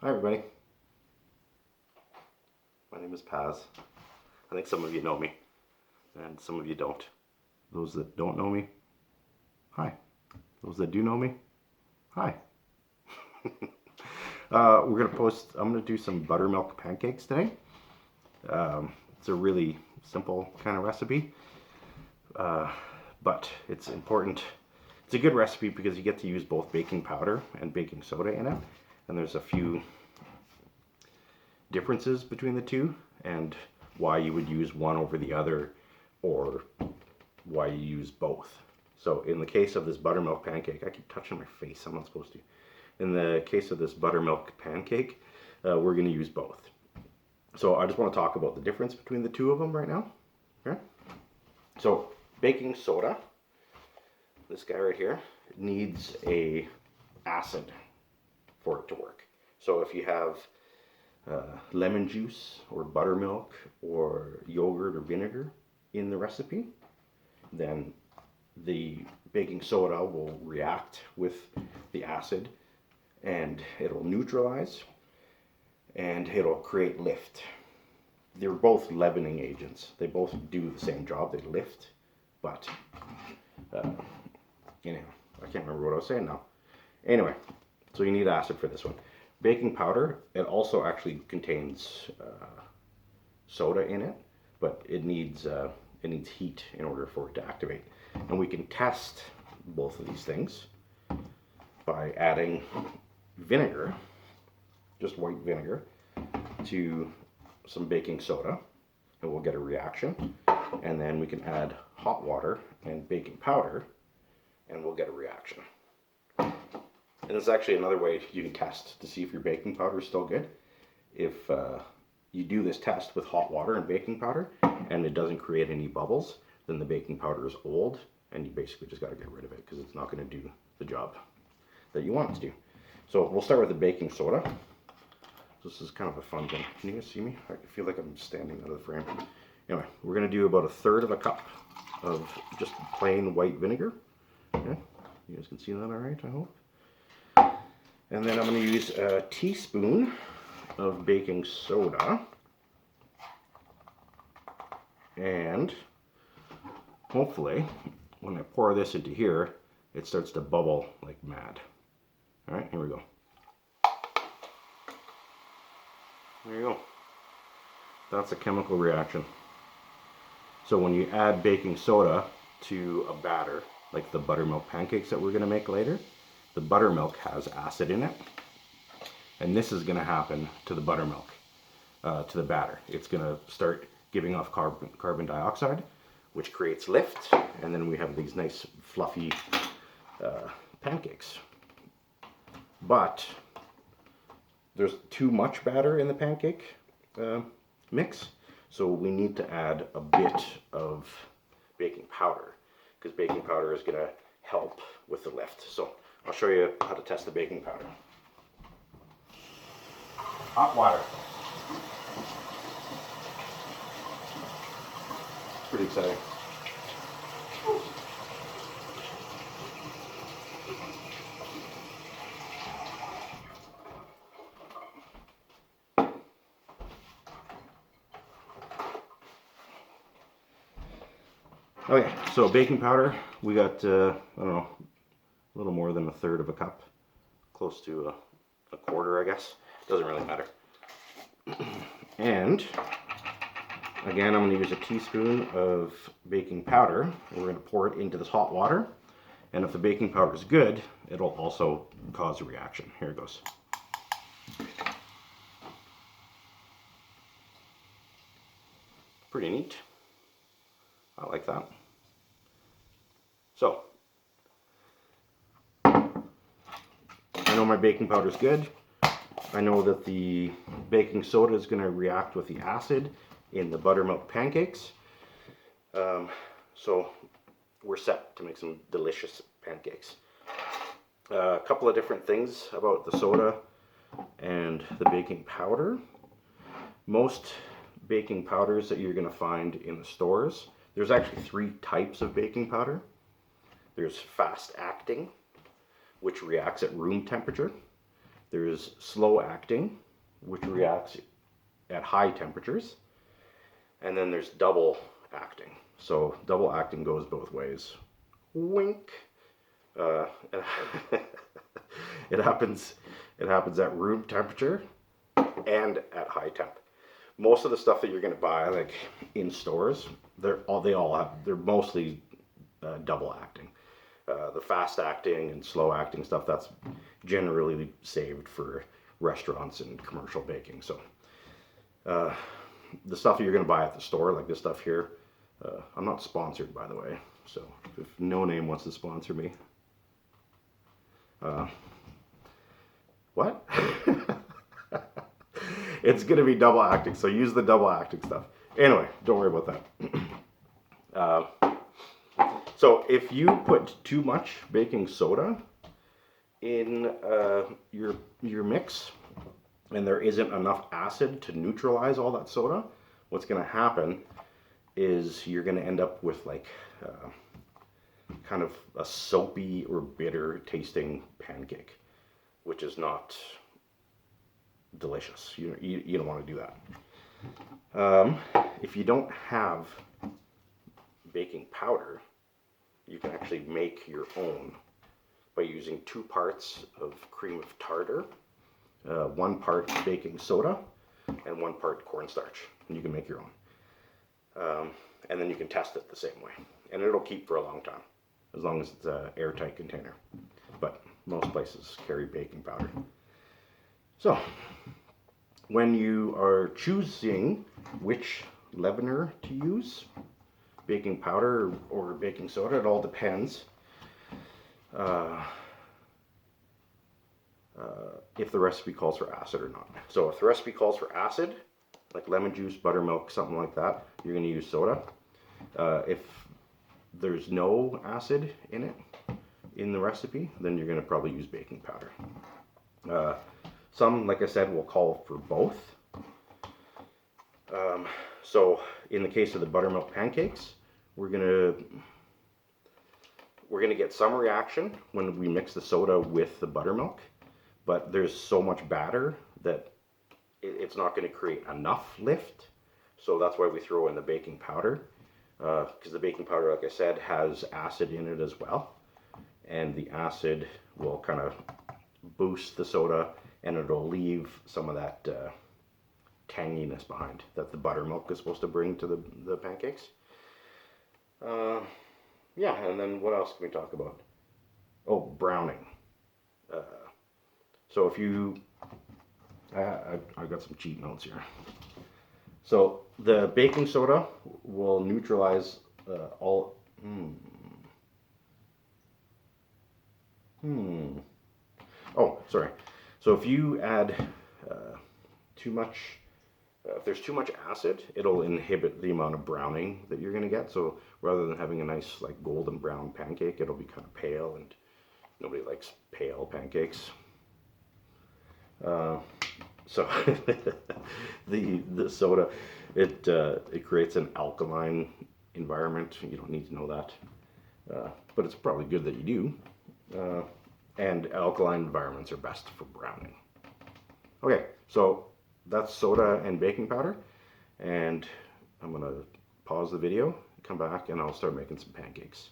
Hi everybody, my name is Paz. I think some of you know me and some of you don't. Those that don't know me, hi. Those that do know me, hi. I'm gonna do some buttermilk pancakes today. It's a really simple kind of recipe, but it's important. It's a good recipe because you get to use both baking powder and baking soda in it, and there's a few differences between the two and why you would use one over the other or why you use both. So in the case of this buttermilk pancake, I keep touching my face, I'm not supposed to. In the case of this buttermilk pancake, we're going to use both. So I just want to talk about the difference between the two of them right now. Okay? So baking soda, this guy right here, needs a acid for it to work. So if you have lemon juice or buttermilk or yogurt or vinegar in the recipe, then the baking soda will react with the acid and it'll neutralize and it'll create lift. They're both leavening agents. They both do the same job. They lift, but anyhow, I can't remember what I was saying now. Anyway, so you need acid for this one. Baking powder, it also actually contains soda in it, but it needs heat in order for it to activate. And we can test both of these things by adding vinegar, just white vinegar, to some baking soda, and we'll get a reaction. And then we can add hot water and baking powder, and we'll get a reaction. And it's actually another way you can test to see if your baking powder is still good. If you do this test with hot water and baking powder and it doesn't create any bubbles, then the baking powder is old and you basically just got to get rid of it because it's not going to do the job that you want it to do. So we'll start with the baking soda. This is kind of a fun thing. Can you guys see me? I feel like I'm standing out of the frame. Anyway, we're going to do about 1/3 of a cup of just plain white vinegar. Okay, you guys can see that all right, I hope. And then I'm going to use a teaspoon of baking soda. And hopefully, when I pour this into here, it starts to bubble like mad. All right, here we go. There you go. That's a chemical reaction. So when you add baking soda to a batter, like the buttermilk pancakes that we're going to make later, the buttermilk has acid in it, and this is going to happen to the buttermilk, to the batter. It's going to start giving off carbon dioxide, which creates lift, and then we have these nice fluffy pancakes. But there's too much batter in the pancake mix, so we need to add a bit of baking powder, because baking powder is going to help with the lift. So I'll show you how to test the baking powder. Hot water. Pretty exciting. Okay, so baking powder, we got, I don't know, a little more than 1/3 of a cup, close to a quarter, I guess. Doesn't really matter. And again, I'm going to use a teaspoon of baking powder. And we're going to pour it into this hot water. And if the baking powder is good, it'll also cause a reaction. Here it goes. Pretty neat. I like that. So, I know my baking powder is good. I know that the baking soda is going to react with the acid in the buttermilk pancakes. So we're set to make some delicious pancakes. A couple of different things about the soda and the baking powder. Most baking powders that you're going to find in the stores, there's actually 3 types of baking powder. There's fast acting, which reacts at room temperature. There's slow acting, which reacts at high temperatures. And then there's double acting. So double acting goes both ways. Wink. It happens at room temperature and at high temp. Most of the stuff that you're going to buy, like in stores, they're mostly double acting. The fast acting and slow acting stuff, that's generally saved for restaurants and commercial baking. So the stuff you're going to buy at the store, like this stuff here, I'm not sponsored, by the way. So if No Name wants to sponsor me, what? It's going to be double acting, so use the double acting stuff. Anyway, don't worry about that. So if you put too much baking soda in your mix, and there isn't enough acid to neutralize all that soda, what's going to happen is you're going to end up with like kind of a soapy or bitter tasting pancake, which is not delicious. You don't want to do that. If you don't have baking powder, you can actually make your own by using 2 parts of cream of tartar, 1 part baking soda, and 1 part cornstarch. And you can make your own. And then you can test it the same way. And it'll keep for a long time, as long as it's an airtight container. But most places carry baking powder. So, when you are choosing which leavener to use, baking powder or baking soda, it all depends. If the recipe calls for acid or not. So if the recipe calls for acid, like lemon juice, buttermilk, something like that, you're going to use soda. If there's no acid in it, in the recipe, then you're going to probably use baking powder. Some, like I said, will call for both. So in the case of the buttermilk pancakes, we're gonna get some reaction when we mix the soda with the buttermilk, but there's so much batter that it's not going to create enough lift. So that's why we throw in the baking powder, because the baking powder, like I said, has acid in it as well, and the acid will kind of boost the soda, and it'll leave some of that tanginess behind that the buttermilk is supposed to bring to the pancakes. Yeah, and then what else can we talk about? Oh, browning. So if you, I got some cheat notes here. So the baking soda will neutralize all. Oh, sorry. So if you add too much, if there's too much acid, it'll inhibit the amount of browning that you're going to get. So rather than having a nice like golden brown pancake, it'll be kind of pale, and nobody likes pale pancakes. So the soda, it creates an alkaline environment. You don't need to know that, but it's probably good that you do. And alkaline environments are best for browning. Okay, so that's soda and baking powder, and I'm gonna pause the video, come back, and I'll start making some pancakes.